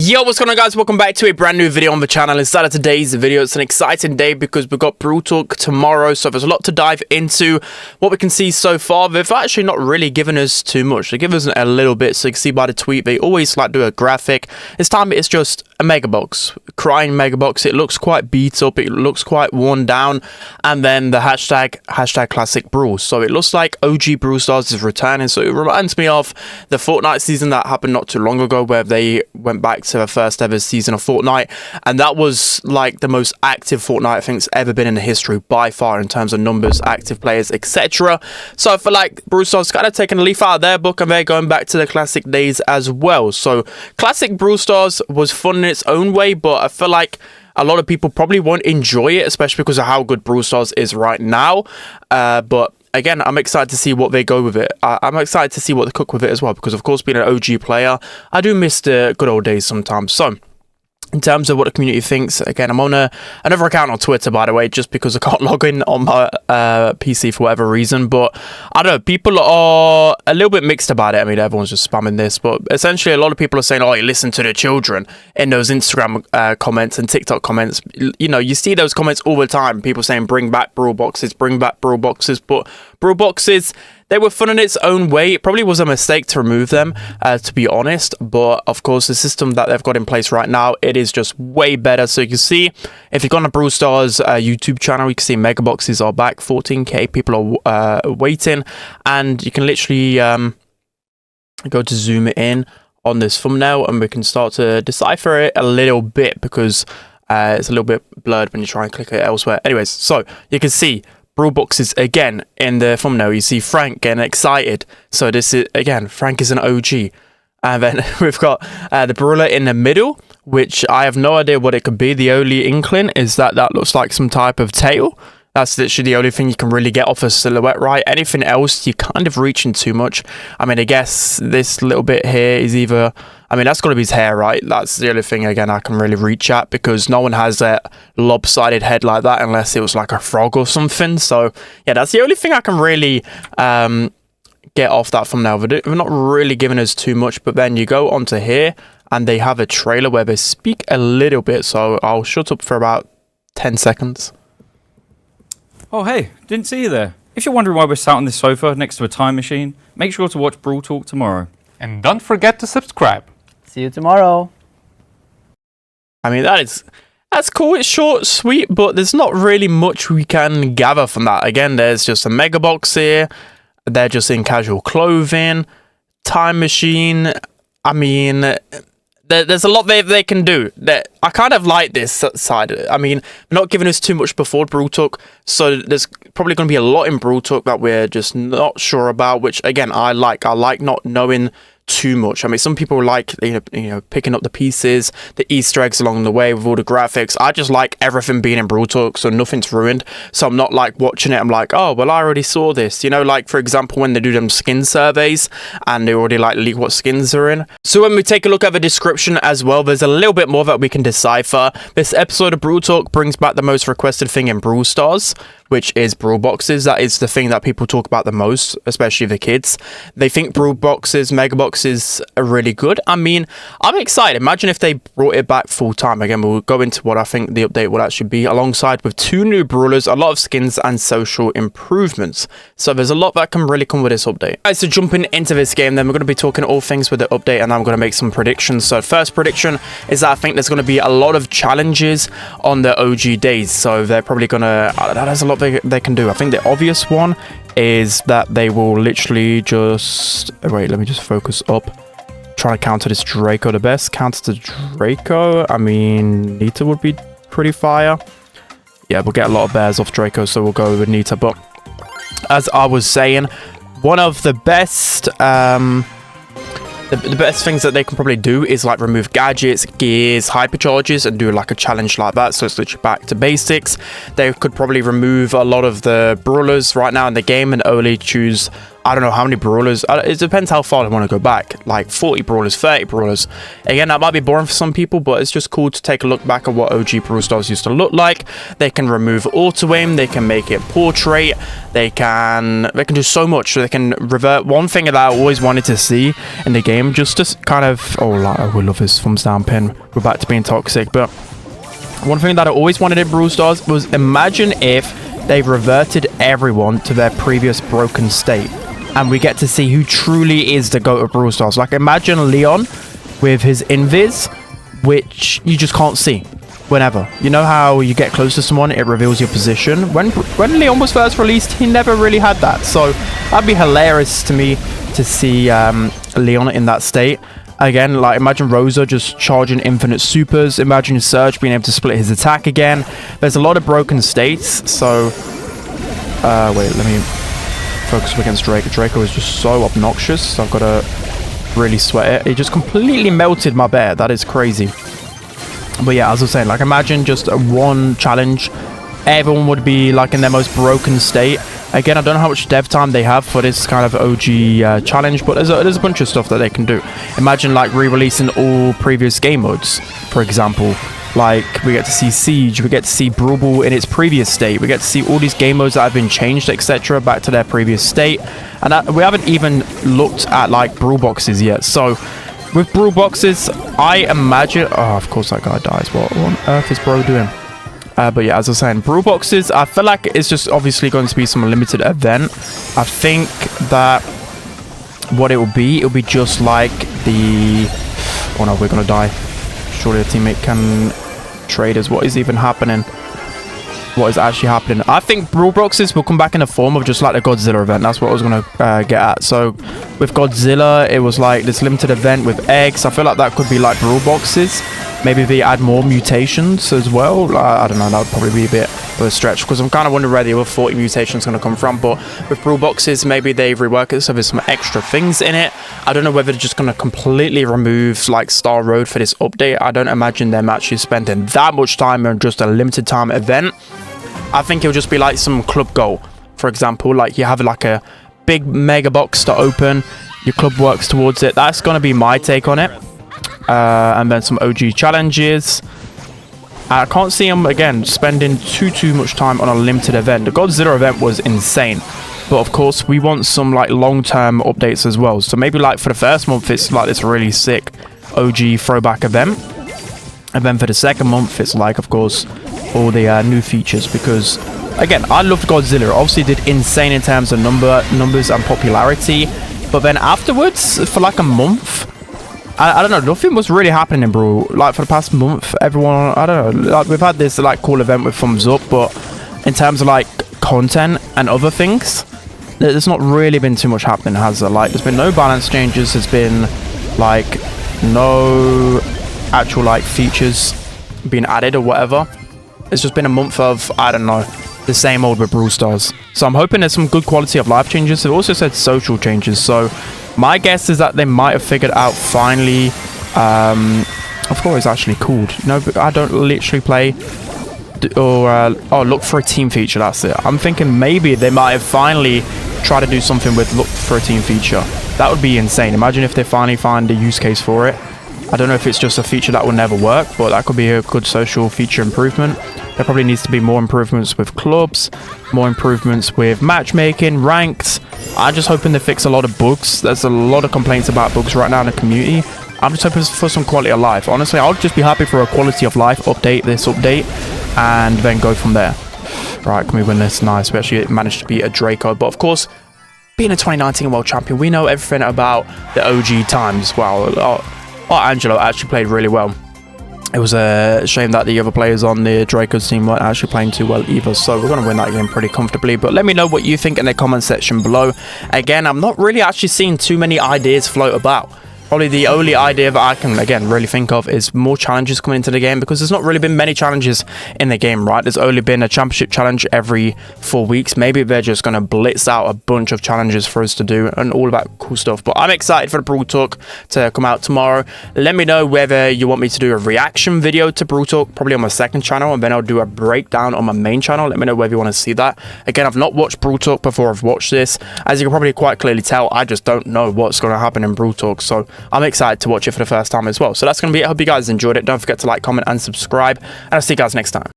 Yo, what's going on, guys? Welcome back to a brand new video on the channel. Inside of today's video, it's an exciting day because we've got Brawl Talk tomorrow, so there's a lot to dive into. What we can see so far, they've actually not really given us too much. They give us a little bit, so you can see by the tweet, they always like do a graphic. This time it's just a mega box, crying mega box. It looks quite beat up, it looks quite worn down, and then the hashtag classic Brawl. So it looks like OG Brawl Stars is returning, so it reminds me of the Fortnite season that happened not too long ago, where they went back to the first ever season of Fortnite, and that was like the most active Fortnite I think it's ever been in the history by far in terms of numbers, active players, etc. So I feel like Brawl Stars kind of taking a leaf out of their book and they're going back to the classic days as well. So classic Brawl Stars was fun in its own way, but I feel like a lot of people probably won't enjoy it, especially because of how good Brawl Stars is right now. But again, I'm excited to see what they go with it. I'm excited to see what they cook with it as well, because of course, being an OG player, I do miss the good old days sometimes. So in terms of what the community thinks, again, I'm on another account on Twitter, by the way, just because I can't log in on my PC for whatever reason. But I don't know, people are a little bit mixed about it. I mean, everyone's just spamming this, but essentially a lot of people are saying, oh, you listen to the children in those Instagram comments and TikTok comments. You know, you see those comments all the time. People saying, bring back Brawl Boxes, bring back Brawl Boxes. But Brawl Boxes, they were fun in its own way. It probably was a mistake to remove them, to be honest. But of course, the system that they've got in place right now, it is just way better. So you can see, if you've gone to Brawl Stars YouTube channel, you can see mega boxes are back. 14k people are waiting, and you can literally go to zoom in on this thumbnail, and we can start to decipher it a little bit because it's a little bit blurred when you try and click it elsewhere. Anyways, so you can see Brawl Boxes again in the thumbnail. You see Frank getting excited. So this is, again, Frank is an OG. And then we've got the brawler in the middle, which I have no idea what it could be. The only inkling is that looks like some type of tail. That's literally the only thing you can really get off a silhouette, right? Anything else, you're kind of reaching too much. I mean, I guess this little bit here is either, I mean, that's got to be his hair, right? That's the only thing, again, I can really reach at, because no one has a lopsided head like that unless it was like a frog or something. So, yeah, that's the only thing I can really get off that thumbnail. They're not really giving us too much, but then you go onto here and they have a trailer where they speak a little bit. So I'll shut up for about 10 seconds. Oh hey, didn't see you there. If you're wondering why we're sat on this sofa next to a time machine, make sure to watch Brawl Talk tomorrow. And don't forget to subscribe. See you tomorrow. I mean, that's cool. It's short, sweet, but there's not really much we can gather from that. Again, there's just a mega box here. They're just in casual clothing. Time machine. I mean, there's a lot they can do. I kind of like this side. I mean, not giving us too much before Brawl Talk, so there's probably going to be a lot in Brawl Talk that we're just not sure about, which again I like. I like not knowing too much. I mean, some people like you know picking up the pieces, the Easter eggs along the way with all the graphics. I just like everything being in Brawl Talk, so nothing's ruined. So I'm not like watching it, I'm like, oh well, I already saw this. You know, like for example, when they do them skin surveys and they already like leak what skins are in. So when we take a look at the description as well, there's a little bit more that we can decipher. This episode of Brawl Talk brings back the most requested thing in Brawl Stars, which is Brawl Boxes. That is the thing that people talk about the most, especially the kids. They think Brawl Boxes, Mega Boxes are really good. I mean, I'm excited. Imagine if they brought it back full time. Again, we'll go into what I think the update will actually be, alongside with 2 new brawlers, a lot of skins, and social improvements. So there's a lot that can really come with this update. Alright, so jumping into this game, then we're going to be talking all things with the update, and I'm going to make some predictions. So first prediction is that I think there's going to be a lot of challenges on the OG days. So they're probably going to, there's a lot they can do. I think the obvious one is that they will literally just wait, let me just focus up, try to counter this Draco the best. Counter to Draco, I mean Nita would be pretty fire. Yeah, we'll get a lot of bears off Draco, so we'll go with Nita. But as I was saying, one of the best the best things that they can probably do is like remove gadgets, gears, hypercharges, and do like a challenge like that. So it's literally back to basics. They could probably remove a lot of the brawlers right now in the game and only choose I don't know how many brawlers. It depends how far they want to go back. Like 40 brawlers, 30 brawlers. Again, that might be boring for some people, but it's just cool to take a look back at what OG Brawl Stars used to look like. They can remove auto aim. They can make it portrait. They can do so much. They can revert. One thing that I always wanted to see in the game, just to kind of, I would love his thumbs down pin. We're back to being toxic, but one thing that I always wanted in Brawl Stars was imagine if they've reverted everyone to their previous broken state. And we get to see who truly is the GOAT of Brawl Stars. Like, imagine Leon with his invis, which you just can't see whenever. You know how you get close to someone, it reveals your position? When Leon was first released, he never really had that. So that'd be hilarious to me to see Leon in that state. Again, like, imagine Rosa just charging infinite supers. Imagine Surge being able to split his attack again. There's a lot of broken states, so... wait, let me focus against Draco. Draco is just so obnoxious, so I've got to really sweat it. He just completely melted my bear. That is crazy. But yeah, as I was saying, like, imagine just a one challenge. Everyone would be, like, in their most broken state. Again, I don't know how much dev time they have for this kind of OG challenge, but there's a bunch of stuff that they can do. Imagine, like, re-releasing all previous game modes, for example. Like, we get to see Siege, we get to see Brawl Ball in its previous state, we get to see all these game modes that have been changed, etc., back to their previous state. And we haven't even looked at, like, Brawl Boxes yet. So, with Brawl Boxes, I imagine... Oh, of course that guy dies. What on earth is Bro doing? But yeah, as I was saying, Brawl Boxes, I feel like it's just obviously going to be some limited event. I think that what it'll be just like the... Oh no, we're going to die. Surely a teammate can trade us. What is even happening? What is actually happening? I think Brawl Boxes will come back in the form of just like the Godzilla event. That's what I was going to get at. So with Godzilla, it was like this limited event with eggs. I feel like that could be like Brawl Boxes. Maybe they add more mutations as well. I don't know. That would probably be a bit of a stretch because I'm kind of wondering where the other 40 mutations are going to come from. But with Brawl Boxes, maybe they rework it so there's some extra things in it. I don't know whether they're just going to completely remove like Star Road for this update. I don't imagine them actually spending that much time on just a limited time event. I think it'll just be like some club goal. For example, like you have like a big mega box to open. Your club works towards it. That's going to be my take on it. And then some OG challenges. I can't see them, again, spending too much time on a limited event. The Godzilla event was insane. But of course, we want some like long-term updates as well. So maybe like for the first month, it's like this really sick OG throwback event. And then for the second month, it's like, of course, all the new features. Because, again, I loved Godzilla. Obviously, did insane in terms of numbers and popularity. But then afterwards, for like a month... I don't know, nothing was really happening in Brawl. Like, for the past month, everyone, I don't know, like, we've had this, like, cool event with Thumbs Up, but in terms of, like, content and other things, there's not really been too much happening, has there? Like, there's been no balance changes, there's been, like, no actual, like, features being added or whatever. It's just been a month of, I don't know, the same old with Brawl Stars. So I'm hoping there's some good quality of life changes. They've also said social changes, so... My guess is that they might have figured out finally. I forgot it's actually called. No, but I don't literally play. Or look for a team feature. That's it. I'm thinking maybe they might have finally tried to do something with look for a team feature. That would be insane. Imagine if they finally find a use case for it. I don't know if it's just a feature that will never work, but that could be a good social feature improvement. There probably needs to be more improvements with clubs, more improvements with matchmaking, ranked. I'm just hoping they fix a lot of bugs. There's a lot of complaints about bugs right now in the community. I'm just hoping for some quality of life. Honestly, I'll just be happy for a quality of life update, this update, and then go from there. Right, can we win this? Nice. We actually managed to beat a Draco. But of course, being a 2019 world champion, we know everything about the OG times. Wow, Angelo actually played really well. It was a shame that the other players on the Draco's team weren't actually playing too well either, so we're going to win that game pretty comfortably. But let me know what you think in the comment section below. Again, I'm not really actually seeing too many ideas float about. Probably the only idea that I can, again, really think of is more challenges coming into the game, because there's not really been many challenges in the game, right? There's only been a championship challenge every 4 weeks. Maybe they're just going to blitz out a bunch of challenges for us to do and all of that cool stuff. But I'm excited for the Brawl Talk to come out tomorrow. Let me know whether you want me to do a reaction video to Brawl Talk, probably on my second channel, and then I'll do a breakdown on my main channel. Let me know whether you want to see that. Again, I've not watched Brawl Talk before I've watched this. As you can probably quite clearly tell, I just don't know what's going to happen in Brawl Talk. So I'm excited to watch it for the first time as well. So that's going to be it. I hope you guys enjoyed it. Don't forget to like, comment, and subscribe. And I'll see you guys next time.